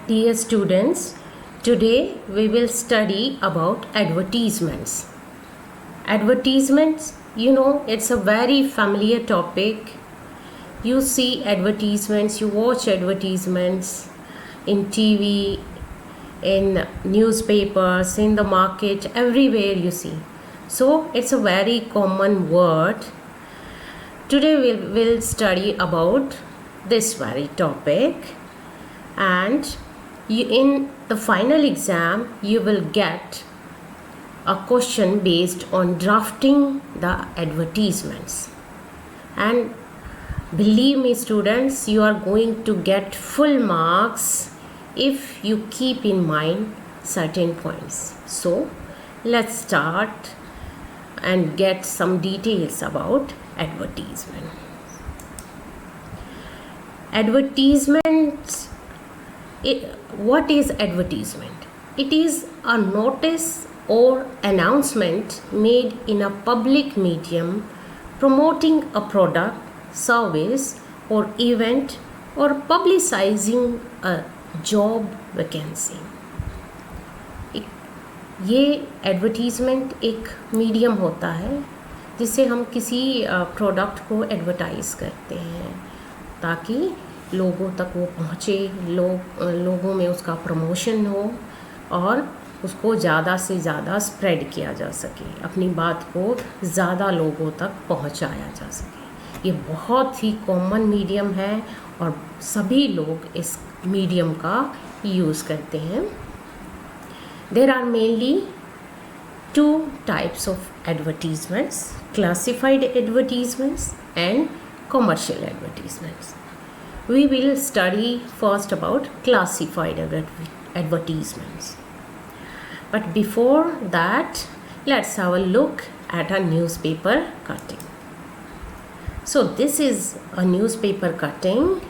Dear students, today we will study about advertisements. Advertisements, it's a very familiar topic. You see advertisements, you watch advertisements in TV, in newspapers, in the market, everywhere you see. So it's a very common word. Today we will study about this very topic, and in the final exam you will get a question based on drafting the advertisements, and believe me students, you are going to get full marks if you keep in mind certain points. So let's start and get some details about advertisement. Advertisements. What is advertisement? It is a notice or announcement made in a public medium promoting a product, service or event or publicizing a job vacancy. ये advertisement एक medium होता है जिससे हम किसी product को advertise करते हैं ताकि लोगों तक वो पहुँचे, लोगों में उसका प्रमोशन हो और उसको ज़्यादा से ज़्यादा स्प्रेड किया जा सके, अपनी बात को ज़्यादा लोगों तक पहुँचाया जा सके। ये बहुत ही कॉमन मीडियम है और सभी लोग इस मीडियम का यूज़ करते हैं। There are mainly two types of advertisements: classified advertisements and commercial advertisements. We will study first about classified advertisements. But before that, let's have a look at a newspaper cutting. So this is a newspaper cutting,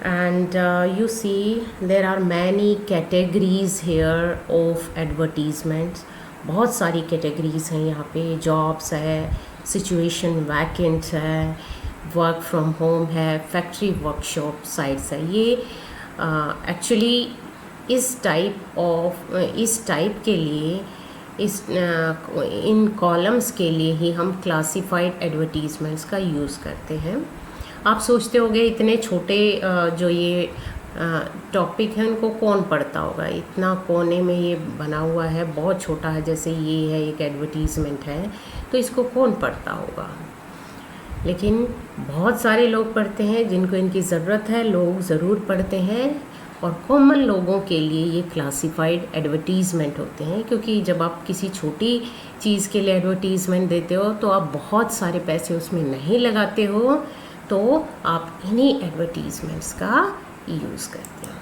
and you see there are many categories here of advertisements. बहुत सारी categories हैं यहाँ पे. jobs है, situation vacant है, work from home है, factory workshop sites है. ये actually इस टाइप के लिए इन कॉलम्स के लिए ही हम क्लासिफाइड एडवर्टीज़मेंट्स का यूज़ करते हैं. आप सोचते होंगे इतने छोटे जो ये टॉपिक है उनको कौन पढ़ता होगा, इतना कोने में ये बना हुआ है, बहुत छोटा है, जैसे ये है एक एडवर्टीज़मेंट है तो इसको कौन पढ़ता होगा. लेकिन बहुत सारे लोग पढ़ते हैं, जिनको इनकी ज़रूरत है लोग ज़रूर पढ़ते हैं. और कॉमन लोगों के लिए ये क्लासिफाइड एडवर्टीज़मेंट होते हैं, क्योंकि जब आप किसी छोटी चीज़ के लिए एडवर्टीज़मेंट देते हो तो आप बहुत सारे पैसे उसमें नहीं लगाते हो, तो आप इन्हीं एडवर्टीज़मेंट्स का यूज़ करते हो.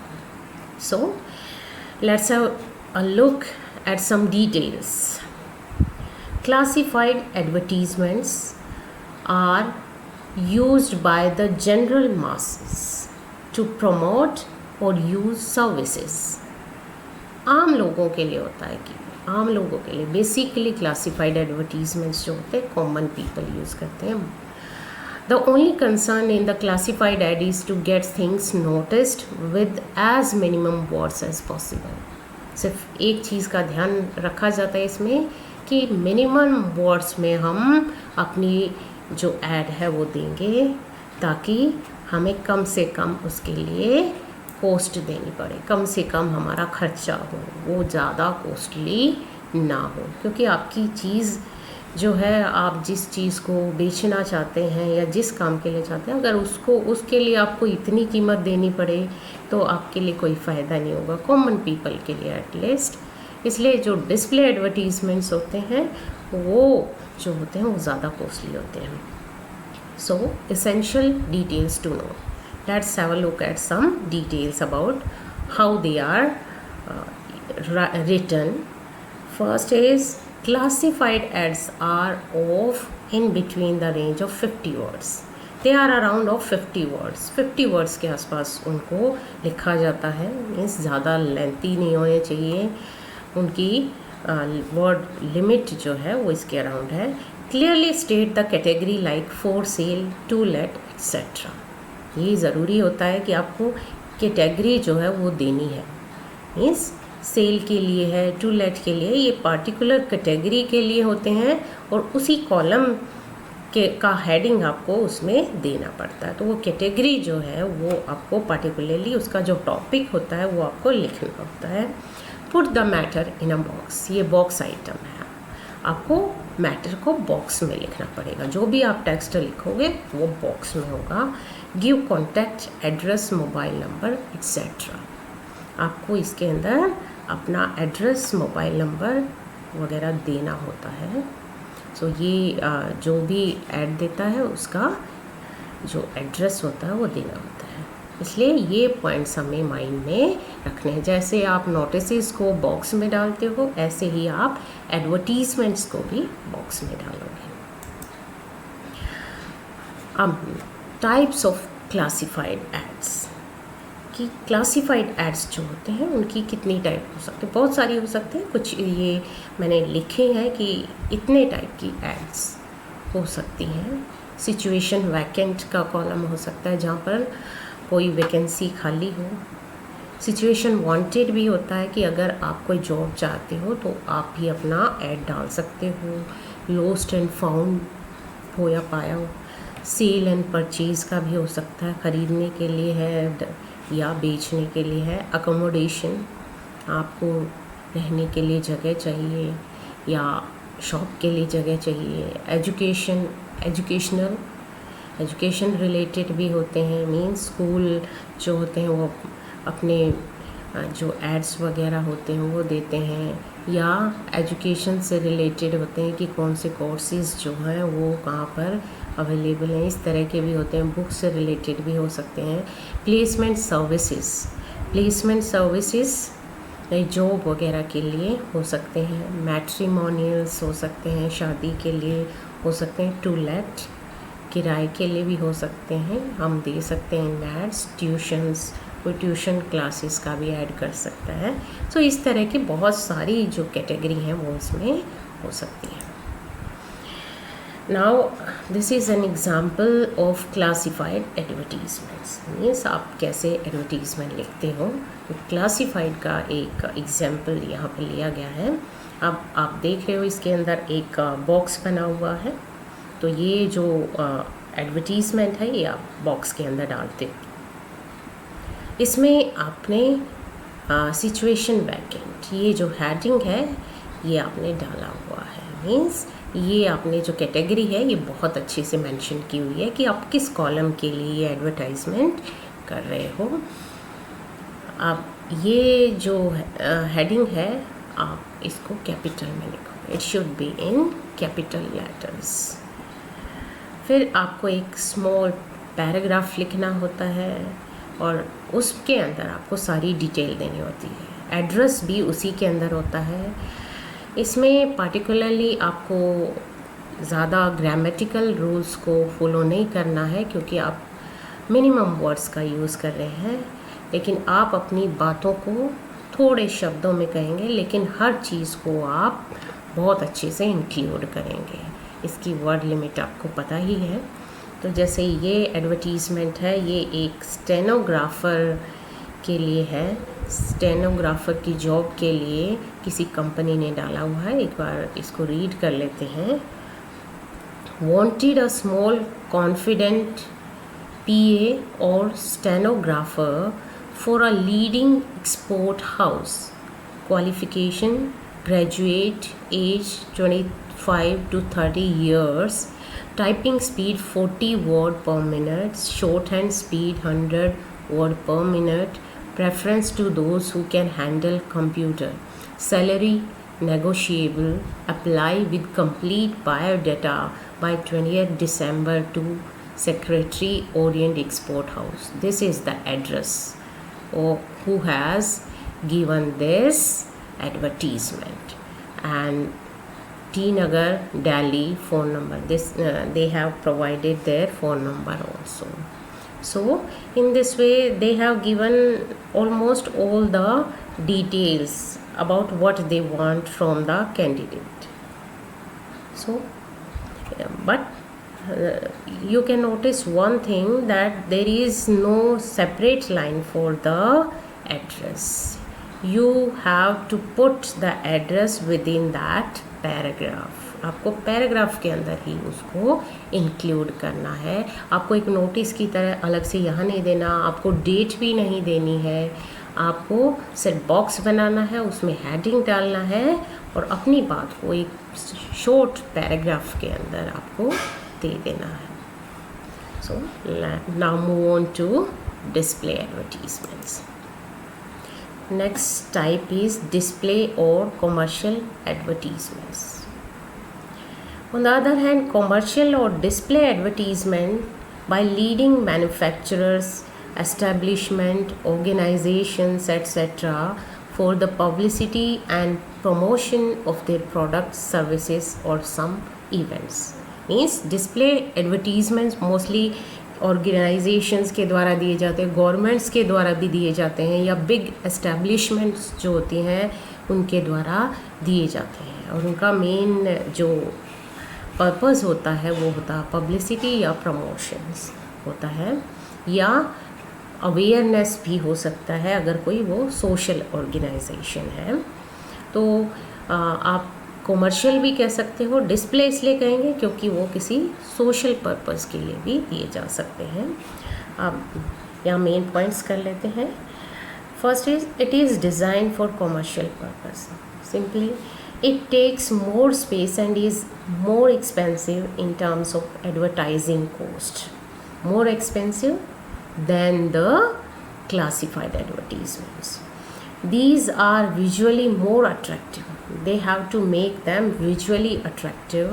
So let's have a look at some details. Classified advertisements are used by the general masses to promote और यूज़ सर्विसेज. आम लोगों के लिए होता है कि आम लोगों के लिए बेसिकली क्लासिफाइड एडवर्टीज़मेंट्स जो होते हैं कॉमन पीपल यूज़ करते हैं. The only concern in the classified ad is to get things noticed with as minimum words as possible. सिर्फ एक चीज़ का ध्यान रखा जाता है इसमें कि मिनिमम वर्ड्स में हम अपनी जो ऐड है वो देंगे ताकि हमें कम से कम उसके लिए कॉस्ट देनी पड़े, कम से कम हमारा खर्चा हो, वो ज़्यादा कॉस्टली ना हो. क्योंकि आपकी चीज़ जो है, आप जिस चीज़ को बेचना चाहते हैं या जिस काम के लिए चाहते हैं, अगर उसके लिए आपको इतनी कीमत देनी पड़े तो आपके लिए कोई फ़ायदा नहीं होगा, कॉमन पीपल के लिए एटलीस्ट. इसलिए जो डिस्प्ले एडवर्टीज़मेंट्स होते हैं वो जो होते हैं वो ज़्यादा कॉस्टली होते हैं. So essential details to know. Let's have a look at some details about how they are written. First is classified ads are of in between the range of 50 words. They are around of 50 words. 50 words के आसपास उनको लिखा जाता है. Means ज़्यादा lengthy नहीं होने चाहिए. उनकी वर्ड लिमिट जो है वो इसके अराउंड है. Clearly state the category like for sale, to let, etc. ये ज़रूरी होता है कि आपको कैटेगरी जो है वो देनी है। मीन्स सेल के लिए है, टू लेट के लिए, ये पार्टिकुलर कैटेगरी के लिए होते हैं और उसी कॉलम के का हेडिंग आपको उसमें देना पड़ता है। तो वो कैटेगरी जो है वो आपको पार्टिकुलरली उसका जो टॉपिक होता है वो आपको लिखना होता है। Put the matter in a box, ये बॉक्स आइटम है, आपको मैटर को बॉक्स में लिखना पड़ेगा। जो भी आप टेक्स्ट लिखोगे वो बॉक्स में होगा। Give contact, address, mobile number etcetera. आपको इसके अंदर अपना एड्रेस, मोबाइल नंबर वगैरह देना होता है। सो ये जो भी ऐड देता है उसका जो एड्रेस होता है वो देना होता है। इसलिए ये पॉइंट्स हमें माइंड में रखने हैं। जैसे आप नोटिसेस को बॉक्स में डालते हो, ऐसे ही आप एडवर्टीजमेंट्स को भी बॉक्स में डालोगे। अब टाइप्स ऑफ क्लासिफाइड एड्स, कि क्लासिफाइड एड्स जो होते हैं उनकी कितनी टाइप हो सकते हैं, बहुत सारी हो सकते हैं। कुछ ये मैंने लिखे हैं कि इतने टाइप की एड्स हो सकती हैं। सिचुएशन वैकेंट का कॉलम हो सकता है जहाँ पर कोई वैकेंसी खाली हो। सिचुएशन वांटेड भी होता है कि अगर आप कोई जॉब चाहते हो तो आप भी अपना ऐड डाल सकते हो। लोस्ट एंड फाउंड हो या पाया हो। सेल एंड परचेज़ का भी हो सकता है, ख़रीदने के लिए है या बेचने के लिए है। अकोमोडेशन, आपको रहने के लिए जगह चाहिए या शॉप के लिए जगह चाहिए। एजुकेशन, एजुकेशन रिलेटेड भी होते हैं। मीन्स स्कूल जो होते हैं वो अपने जो एड्स वगैरह होते हैं वो देते हैं, या एजुकेशन से रिलेटेड होते हैं कि कौन से कोर्सेज़ जो हैं वो कहाँ पर अवेलेबल हैं, इस तरह के भी होते हैं। बुक से रिलेटेड भी हो सकते हैं। प्लेसमेंट सर्विसेज जॉब वगैरह के लिए हो सकते हैं। मैट्रिमोनियल्स हो सकते हैं, शादी के लिए हो सकते हैं। टू लेट, किराए के लिए भी हो सकते हैं, हम दे सकते हैं एड्स। ट्यूशन्स, कोई ट्यूशन क्लासेस का भी ऐड कर सकता है। सो इस तरह की बहुत सारी जो कैटेगरी हैं वो इसमें हो सकती है। Now this is an example of classified advertisements. Means आप कैसे एडवर्टीजमेंट लिखते हो, तो क्लासिफाइड का एक एग्जाम्पल यहाँ पे लिया गया है। अब आप देख रहे हो इसके अंदर एक बॉक्स बना हुआ है। तो ये जो एडवर्टीजमेंट है ये आप बॉक्स के अंदर डालते हो। इसमें आपने सिचुएशन वैकेंट, ये जो हेडिंग है ये आपने डाला हुआ है। मीन्स ये आपने जो कैटेगरी है ये बहुत अच्छे से मेंशन की हुई है कि आप किस कॉलम के लिए ये एडवर्टाइजमेंट कर रहे हो। अब ये जो हेडिंग है आप इसको कैपिटल में लिखो, it should be in capital letters. फिर आपको एक स्मॉल पैराग्राफ लिखना होता है और उसके अंदर आपको सारी डिटेल देनी होती है। एड्रेस भी उसी के अंदर होता है। इसमें पार्टिकुलरली आपको ज़्यादा ग्रामेटिकल रूल्स को फॉलो नहीं करना है क्योंकि आप मिनिमम वर्ड्स का यूज़ कर रहे हैं, लेकिन आप अपनी बातों को थोड़े शब्दों में कहेंगे, लेकिन हर चीज़ को आप बहुत अच्छे से इंक्लूड करेंगे। इसकी वर्ड लिमिट आपको पता ही है। तो जैसे ये एडवर्टीज़मेंट है, ये एक स्टेनोग्राफ़र के लिए है। स्टेनोग्राफ़र की जॉब के लिए किसी कंपनी ने डाला हुआ है। एक बार इसको रीड कर लेते हैं। Wanted a small confident PA और stenographer for a leading export house. Qualification graduate, age 25 to 30 years, typing speed 40 word per minute, shorthand speed 100 word per minute, preference to those who can handle computer, salary negotiable, apply with complete biodata by 20th December to Secretary Orient Export House. This is the address of who has given this advertisement. And T Nagar, Delhi, phone number. This they have provided their phone number also. So in this way they have given almost all the details about what they want from the candidate. So but you can notice one thing, that there is no separate line for the address. You have to put the address within that paragraph. आपको paragraph के अंदर ही उसको include करना है. आपको एक notice की तरह अलग से यहाँ नहीं देना, आपको डेट भी नहीं देनी है. आपको सिर्फ बॉक्स बनाना है, उसमें हेडिंग डालना है और अपनी बात को एक शॉर्ट पैराग्राफ के अंदर आपको दे देना है. So now move on to display advertisements. Next type is display और commercial advertisements. On the other hand, commercial or display advertisement by leading manufacturers, establishment, organizations, etc. for the publicity and promotion of their products, services or some events. Means display advertisements mostly organisations के द्वारा दिए जाते हैं, governments के द्वारा भी दिए जाते हैं, या बिग एस्टेब्लिशमेंट्स जो होती हैं उनके द्वारा दिए जाते हैं. और उनका मेन जो पर्पस होता है वो होता है पब्लिसिटी या प्रमोशंस होता है, या अवेयरनेस भी हो सकता है अगर कोई वो सोशल ऑर्गेनाइजेशन है. तो आप कमर्शियल भी कह सकते हो. डिस्प्ले इसलिए कहेंगे क्योंकि वो किसी सोशल पर्पस के लिए भी दिए जा सकते हैं. आप यहाँ मेन पॉइंट्स कर लेते हैं. First is it is design for commercial purpose. Simply it takes more space and is more expensive in terms of advertising cost, more expensive than the classified advertisements. These are visually more attractive. They have to make them visually attractive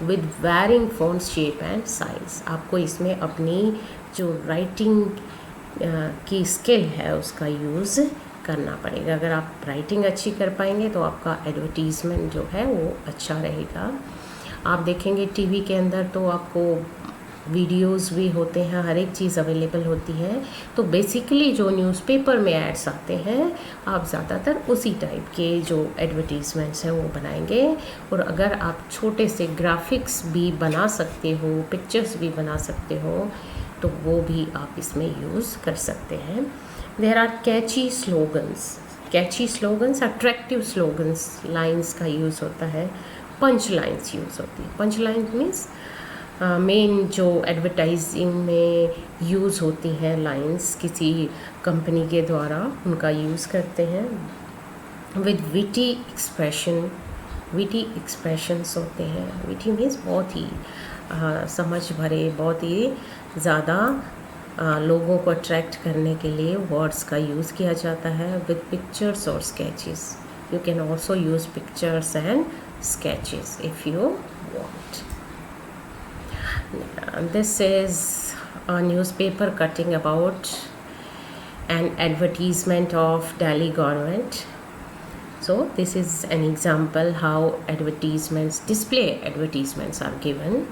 with varying font shape and size. आपको इसमें अपनी जो writing की skill है उसका use करना पड़ेगा. अगर आप राइटिंग अच्छी कर पाएंगे तो आपका एडवर्टीज़मेंट जो है वो अच्छा रहेगा. आप देखेंगे टीवी के अंदर तो आपको वीडियोस भी होते हैं, हर एक चीज़ अवेलेबल होती है. तो बेसिकली जो न्यूज़पेपर में एड्स आते हैं आप ज़्यादातर उसी टाइप के जो एडवर्टीज़मेंट्स हैं वो बनाएंगे. और अगर आप छोटे से ग्राफिक्स भी बना सकते हो, पिक्चर्स भी बना सकते हो, तो वो भी आप इसमें यूज़ कर सकते हैं. There are catchy slogans. Catchy slogans, attractive slogans, lines का यूज़ होता है. पंच लाइन्स यूज़ होती है. पंच लाइन मीन्स मेन जो एडवर्टाइजिंग में यूज़ होती हैं लाइन्स किसी कंपनी के द्वारा, उनका यूज़ करते हैं. With witty expression, witty expressions होते हैं. विटी मीन्स बहुत ही समझ भरे, बहुत ही ज़्यादा लोगों को अट्रैक्ट करने के लिए वर्ड्स का यूज़ किया जाता है. विद पिक्चर्स और sketches. You can also use pictures and sketches if you want. This is a newspaper cutting about an advertisement of Delhi government. So this is an example how advertisements, display advertisements are given.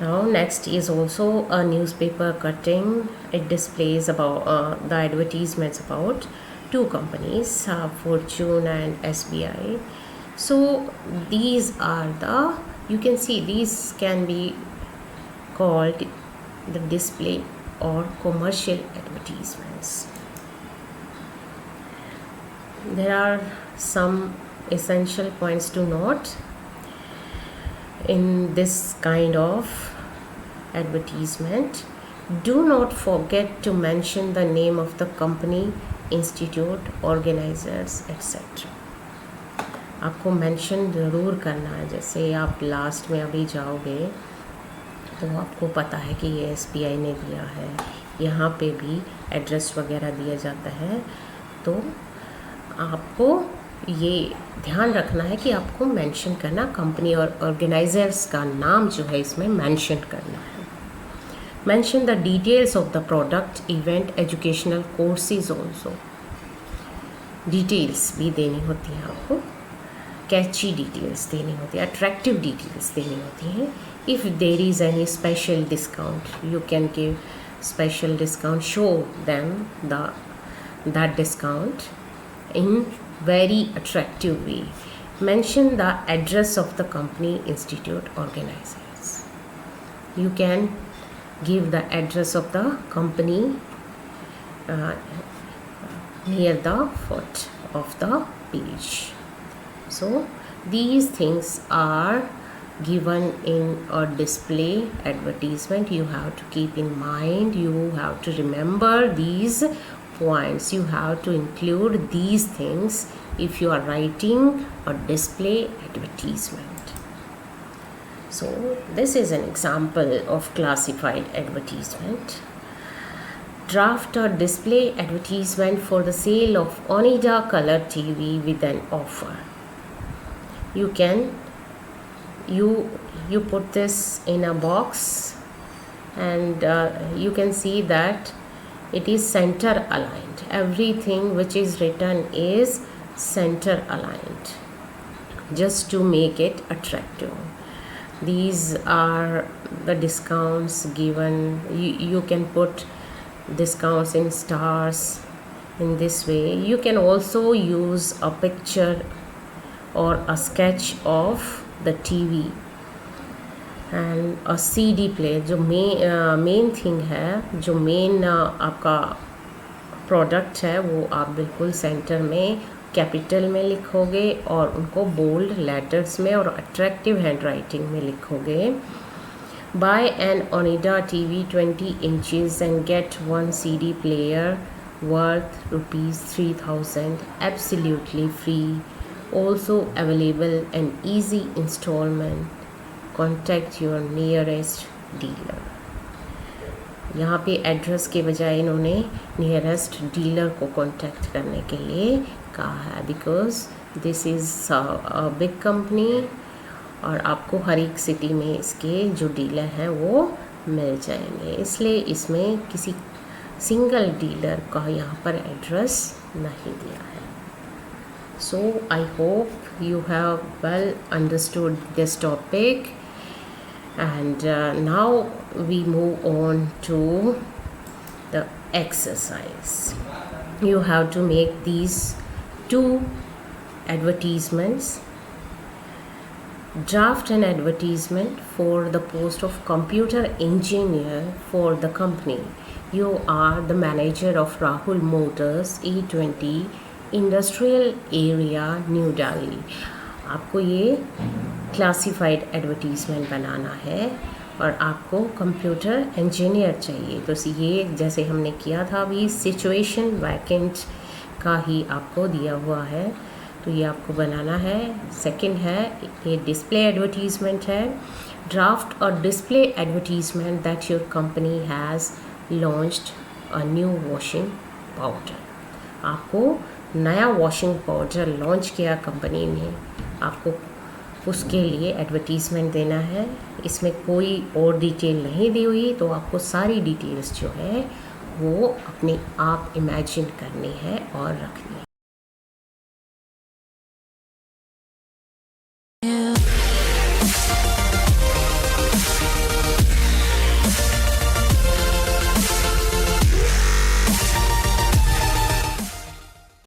Now next is also a newspaper cutting. It displays about the advertisements about two companies, Fortune and SBI. So these are the, you can see these can be called the display or commercial advertisements. There are some essential points to note in this kind of advertisement. Do not forget to mention the name of the company, institute, organizers, etc. आपको mention ज़रूर करना है. जैसे आप last में अभी जाओगे तो आपको पता है कि ये SBI ने दिया है, यहाँ पे भी एड्रेस वगैरह दिया जाता है. तो आपको ये ध्यान रखना है कि आपको मेंशन करना, कंपनी और ऑर्गेनाइजर्स का नाम जो है इसमें मेंशन करना है. Mention the details of the product, event, educational courses also. Details भी देनी होती है आपको, कैची डिटेल्स देनी होती है, अट्रैक्टिव डिटेल्स देनी होती हैं. If there is any special discount, you can give special discount, show them that discount in very attractive way. Mention the address of the company, institute, organizers. you can give the address of the company near the foot of the page. So these things are given in a display advertisement. You have to keep in mind, you have to remember these points, you have to include these things if you are writing a display advertisement. So this is an example of classified advertisement. Draft a display advertisement for the sale of Oneida color TV with an offer. You put this in a box, and you can see that it is center aligned. Everything which is written is center aligned, just to make it attractive. These are the discounts given. You can put discounts in stars in this way. You can also use a picture or a sketch of the TV and a CD player. जो main thing है, जो main आपका product है, वो आप बिल्कुल centre में capital में लिखोगे और उनको बोल्ड लेटर्स में और अट्रैक्टिव हैंड राइटिंग में लिखोगे. Buy an Oneida TV 20 inches and get one CD player worth ₹3,000 absolutely free, also available and easy installment. Contact your nearest dealer. यहाँ पे एड्रेस के बजाय इन्होंने नियरेस्ट डीलर को कांटेक्ट करने के लिए कहा है, because this is a big company और आपको हर एक सिटी में इसके जो डीलर हैं वो मिल जाएंगे, इसलिए इसमें किसी सिंगल डीलर का यहाँ पर एड्रेस नहीं दिया है. So I hope you have well understood this topic. And now we move on to the exercise. You have to make these 2 advertisements. Draft an advertisement for the post of computer engineer for the company. You are the manager of Rahul Motors E20 Industrial Area, New Delhi. आपको ये classified advertisement बनाना है और आपको computer engineer चाहिए. तो ये जैसे हमने किया था अभी, सिचुएशन वैकेंट का ही आपको दिया हुआ है, तो ये आपको बनाना है. सेकंड है, ये डिस्प्ले एडवर्टीज़मेंट है. ड्राफ्ट और display advertisement that your company has launched a new washing powder. आपको नया वॉशिंग पाउडर लॉन्च किया कंपनी ने, आपको उसके लिए एडवर्टीज़मेंट देना है. इसमें कोई और डिटेल नहीं दी हुई, तो आपको सारी डिटेल्स जो है वो अपने आप इमेजिन करनी है और रखनी है.